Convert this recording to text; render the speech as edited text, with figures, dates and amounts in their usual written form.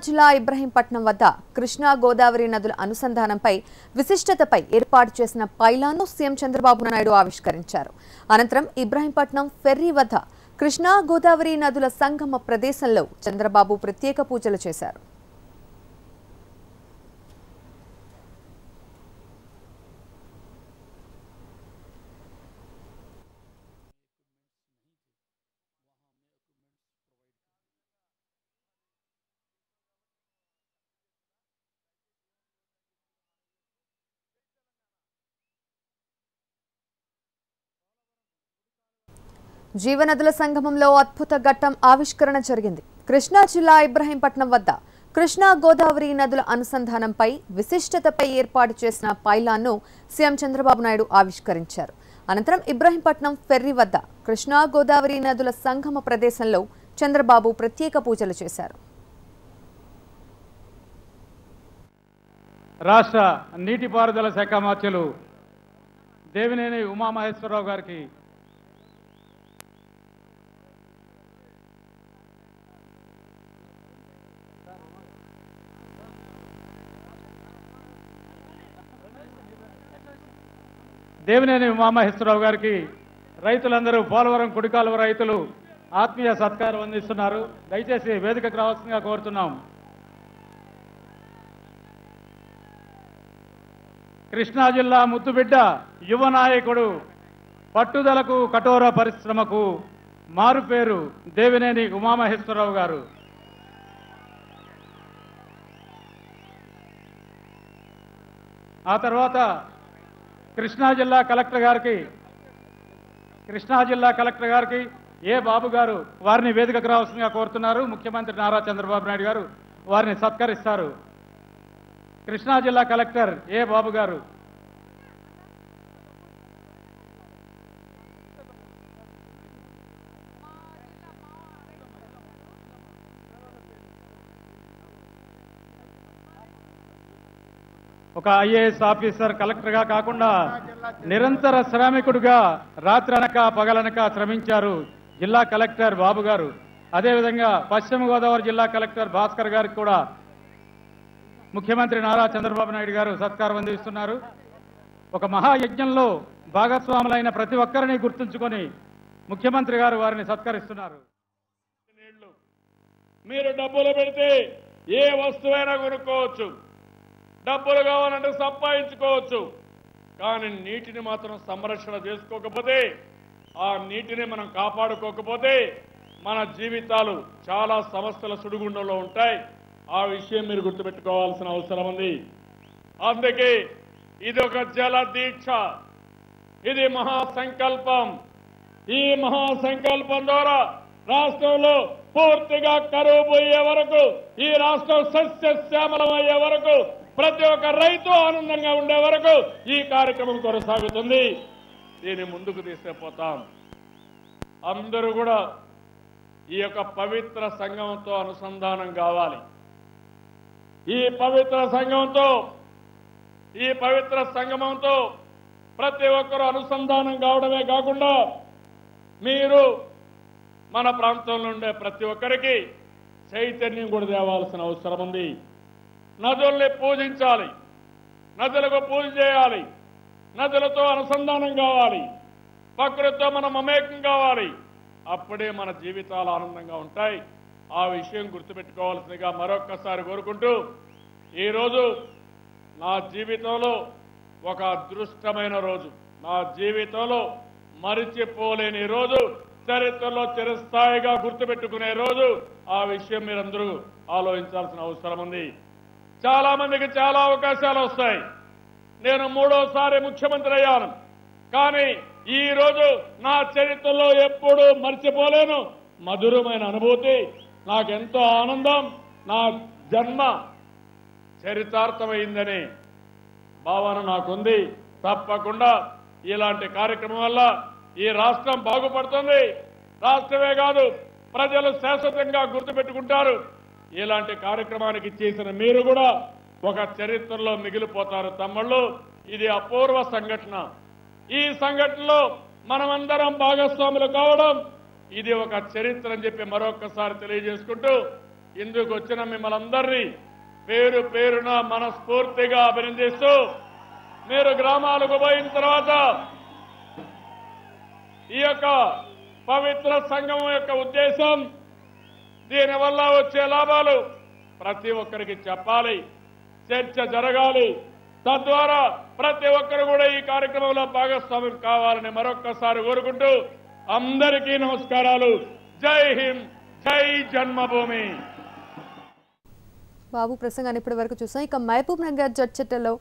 జిల్లా ఇబ్రహీంపట్నం వద్ద కృష్ణా గోదావరి నదుల అనుసంధానంపై విశిష్టతపై ఏర్పాటు చేసిన పైలాన్ను సీఎం చంద్రబాబు నాయుడు ఆవిష్కరించారు. అనంతరం ఇబ్రహీంపట్నం ఫెర్రీ వద్ద కృష్ణా గోదావరి నదుల సంగమ ప్రదేశంలో చంద్రబాబు ప్రత్యేక పూజలు చేశారు. జీవనదుల సంగమంలో అద్భుత ఘట్టం ఆవిష్కరణ జరిగింది. కృష్ణా జిల్లా ఇబ్రహీంపట్నం వద్ద కృష్ణా గోదావరి నదుల అనుసంధానంపై విశిష్టతపై ఏర్పాటు చేసిన పైలాన్ను సీఎం చంద్రబాబు నాయుడు ఆవిష్కరించారు. అనంతరం ఇబ్రహీంపట్నం ఫెర్రీ వద్ద కృష్ణా గోదావరి నదుల సంగమ ప్రదేశంలో చంద్రబాబు ప్రత్యేక పూజలు చేశారు. రాష్ట్ర నీటిపారుదల శాఖ మంత్రులు దేవినేని ఉమామహేశ్వరరావు గారికి రైతులందరూ పోలవరం కుడికాలువ రైతులు ఆత్మీయ సత్కారం అందిస్తున్నారు. దయచేసి వేదికకు రావాల్సిందిగా కోరుతున్నాం. కృష్ణా జిల్లా ముద్దుబిడ్డ యువ నాయకుడు, పట్టుదలకు కఠోర పరిశ్రమకు మారుపేరు దేవినేని ఉమామహేశ్వరరావు గారు. ఆ తర్వాత కృష్ణా జిల్లా కలెక్టర్ గారికి ఏ బాబు గారు వారిని వేదికకు రావాల్సిందిగా కోరుతున్నారు. ముఖ్యమంత్రి నారా చంద్రబాబు నాయుడు గారు వారిని సత్కరిస్తారు. కృష్ణా జిల్లా కలెక్టర్ ఏ బాబు గారు. ఒక ఐఏఎస్ ఆఫీసర్ కలెక్టర్గా కాకుండా నిరంతర శ్రామికుడిగా రాత్రనక పగలనక శ్రమించారు జిల్లా కలెక్టర్ బాబు గారు. అదేవిధంగా పశ్చిమ గోదావరి జిల్లా కలెక్టర్ భాస్కర్ గారికి కూడా ముఖ్యమంత్రి నారా చంద్రబాబు నాయుడు గారు సత్కారం అందిస్తున్నారు. ఒక మహాయజ్ఞంలో భాగస్వాములైన ప్రతి ఒక్కరిని గుర్తుంచుకొని ముఖ్యమంత్రి గారు వారిని సత్కరిస్తున్నారు. మీరు డబ్బులు పెడితే ఏ వస్తువైనా కొనుక్కోవచ్చు, డబ్బులు కావాలంటే సంపాదించుకోవచ్చు. కానీ నీటిని మాత్రం సంరక్షణ చేసుకోకపోతే, ఆ నీటిని మనం కాపాడుకోకపోతే మన జీవితాలు చాలా సమస్యల సుడిగుండంలో ఉంటాయి. ఆ విషయం మీరు గుర్తుపెట్టుకోవాల్సిన అవసరం ఉంది. అందుకే ఇది ఒక జల దీక్ష, ఇది మహాసంకల్పం. ఈ మహాసంకల్పం ద్వారా రాష్ట్రంలో పూర్తిగా కరువు పోయే వరకు, ఈ రాష్ట్రం సస్యశ్యామలం అయ్యే వరకు, ప్రతి ఒక్క రైతు ఆనందంగా ఉండే వరకు ఈ కార్యక్రమం కొనసాగుతుంది. దీన్ని ముందుకు తీసుకుపోతాం. అందరూ కూడా ఈ యొక్క పవిత్ర సంగమంతో అనుసంధానం కావాలి. ఈ పవిత్ర సంగమంతో ప్రతి ఒక్కరూ అనుసంధానం కావడమే కాకుండా, మీరు మన ప్రాంతంలో ఉండే ప్రతి ఒక్కరికి చైతన్యం కూడా తేవాల్సిన అవసరం ఉంది. నదుల్ని పూజించాలి, నదులకు పూజ చేయాలి, నదులతో అనుసంధానం కావాలి, ప్రకృతితో మనం మమేకం కావాలి. అప్పుడే మన జీవితాలు ఆనందంగా ఉంటాయి. ఆ విషయం గుర్తుపెట్టుకోవాల్సిందిగా మరొక్కసారి కోరుకుంటూ, ఈరోజు నా జీవితంలో ఒక అదృష్టమైన రోజు, నా జీవితంలో మరిచిపోలేని రోజు, చరిత్రలో చిరస్థాయిగా గుర్తుపెట్టుకునే రోజు. ఆ విషయం మీరందరూ ఆలోచించాల్సిన అవసరం ఉంది. చాలా మందికి చాలా అవకాశాలు వస్తాయి. నేను 3వ సారి ముఖ్యమంత్రి అయ్యాను. కానీ ఈ రోజు నా చరిత్రలో ఎప్పుడూ మర్చిపోలేను మధురమైన అనుభూతి. నాకెంతో ఆనందం. నా జన్మ చరితార్థమైందనే భావన నాకుంది. తప్పకుండా ఇలాంటి కార్యక్రమం వల్ల ఈ రాష్ట్రం బాగుపడుతుంది. రాష్ట్రమే కాదు, ప్రజలు శాశ్వతంగా గుర్తుపెట్టుకుంటారు. ఇలాంటి కార్యక్రమానికి చేసిన మీరు కూడా ఒక చరిత్రలో మిగిలిపోతారు తమ్ముళ్ళు. ఇది అపూర్వ సంఘటన. ఈ సంఘటనలో మనమందరం భాగస్వాములు కావడం ఇది ఒక చరిత్ర అని చెప్పి మరొకసారి తెలియజేసుకుంటూ ఇందుకు వచ్చిన మిమ్మల్ని అందరినీ పేరు పేరున మనస్ఫూర్తిగా అభినందిస్తూ మీరు గ్రామాలకు పోయిన తర్వాత ఈ యొక్క పవిత్ర సంగమం యొక్క ఉద్దేశం, దీనివల్ల వచ్చే లాభాలు ప్రతి ఒక్కరికి చెప్పాలి, చర్చ జరగాలి. తద్వారా ప్రతి ఒక్కరు కూడా ఈ కార్యక్రమంలో భాగస్వామ్యం కావాలని మరొక్కసారి కోరుకుంటూ అందరికీ నమస్కారాలు. జై హింద్, జై జన్మభూమి. బాబు ప్రసంగాన్ని ఇప్పటి వరకు చూసాం. ఇక మహబూబ్ నగర్ జడ్చట్టలో